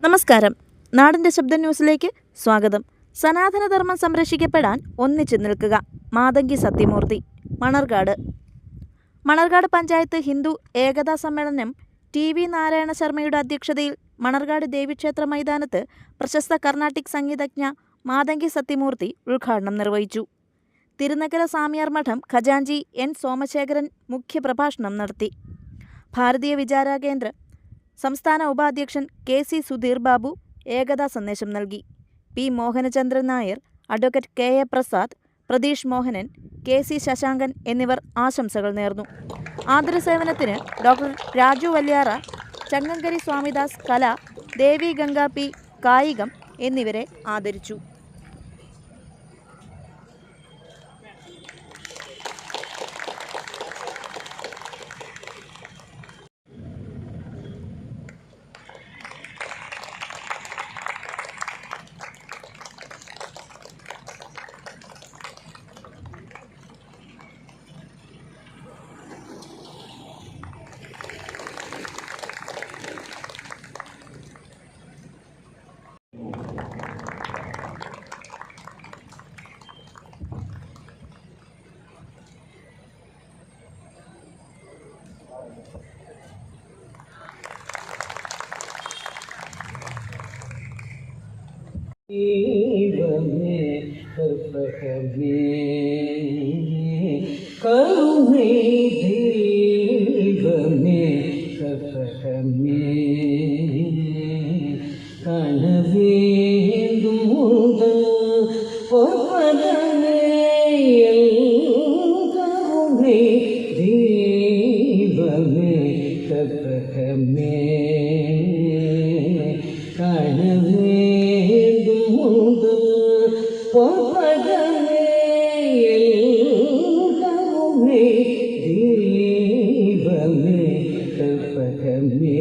നമസ്കാരം. നാടിൻ്റെ ശബ്ദ ന്യൂസിലേക്ക് സ്വാഗതം. സനാതനധർമ്മം സംരക്ഷിക്കപ്പെടാൻ ഒന്നിച്ചു നിൽക്കുക. മാതങ്കി സത്യമൂർത്തി, മണർകാട്. മണർകാട് പഞ്ചായത്ത് ഹിന്ദു ഏകതാ സമ്മേളനം TV നാരായണ ശർമ്മയുടെ അധ്യക്ഷതയിൽ മണർകാട് ദേവീക്ഷേത്ര മൈതാനത്ത് പ്രശസ്ത കർണാട്ടിക് സംഗീതജ്ഞ മാതങ്കി സത്യമൂർത്തി ഉദ്ഘാടനം നിർവഹിച്ചു. തിരുനക്കര സാമിയാർ മഠം ഖജാൻജി N. സോമശേഖരൻ മുഖ്യപ്രഭാഷണം നടത്തി. ഭാരതീയ വിചാര കേന്ദ്ര സംസ്ഥാന ഉപാധ്യക്ഷൻ KC സുധീർ ബാബു ഏകതാ സന്ദേശം നൽകി. P. Mohanachandran Nair, advocate KA Prasad, Pratheesh Mohanan, KC Shashankan എന്നിവർ ആശംസകൾ നേർന്നു. ആതുരസേവനത്തിന് ഡോക്ടർ രാജു വല്യാറ, ചങ്ങങ്കരി സ്വാമിദാസ് കല, ദേവി ഗംഗ P. കായികം എന്നിവരെ ആദരിച്ചു. ദൈവമേ കർപ്പകമേ കരുണേ ദൈവമേ കർപ്പകമേ കണവേന്തും മുതൽ പരമേ കരുണേ ദൈവമേ കർപ്പകമേ കണവേ ദൈവമേ കൽപ്പകമേ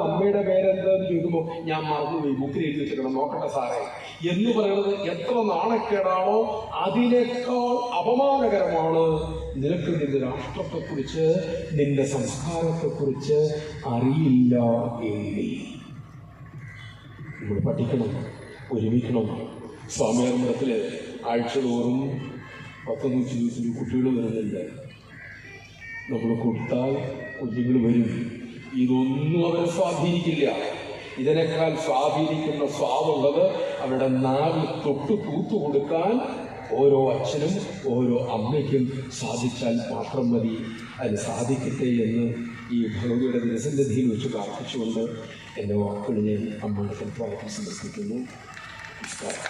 അമ്മയുടെ പേരെന്താന്ന് ചോദിക്കുമ്പോൾ ഞാൻ മറന്നുപോയി, ബുക്കിൽ എഴുതി വെച്ചിരിക്കണം, നോക്കട്ടെ സാറേ എന്ന് പറയുന്നത് എത്ര നാണക്കേടാണോ അതിനേക്കാൾ അപമാനകരമാണ് നിനക്ക് നിന്റെ രാഷ്ട്രത്തെക്കുറിച്ച് നിന്റെ സംസ്കാരത്തെക്കുറിച്ച് അറിയില്ല എങ്കിൽ. നമ്മൾ പഠിക്കണം, ഒരുമിക്കണം. സ്വാമിയാർ മഠത്തിൽ ആഴ്ചതോറും 120 കുട്ടികൾ വരുന്നുണ്ട്. നമ്മൾ കൊടുത്താൽ കുഞ്ഞുങ്ങൾ വരും. ഇതൊന്നും അവരെ സ്വാധീനിക്കില്ല. ഇതിനേക്കാൾ സ്വാധീനിക്കുന്ന സ്വാദുള്ളത് അവരുടെ നാവിൽ തൊട്ട് തൂത്തു കൊടുക്കാൻ ഓരോ അച്ഛനും ഓരോ അമ്മയ്ക്കും സാധിച്ചാൽ മാത്രം മതി. അതിന് സാധിക്കട്ടെ എന്ന് ഈ ഭഗവതിയുടെ ദിനസന്നിധിയിൽ വെച്ച് പ്രാർത്ഥിച്ചുകൊണ്ട് എൻ്റെ വാക്കുകൾ ഞാൻ അമ്മയുടെ പ്രാർത്ഥന സമർപ്പിക്കുന്നു. നമസ്കാരം.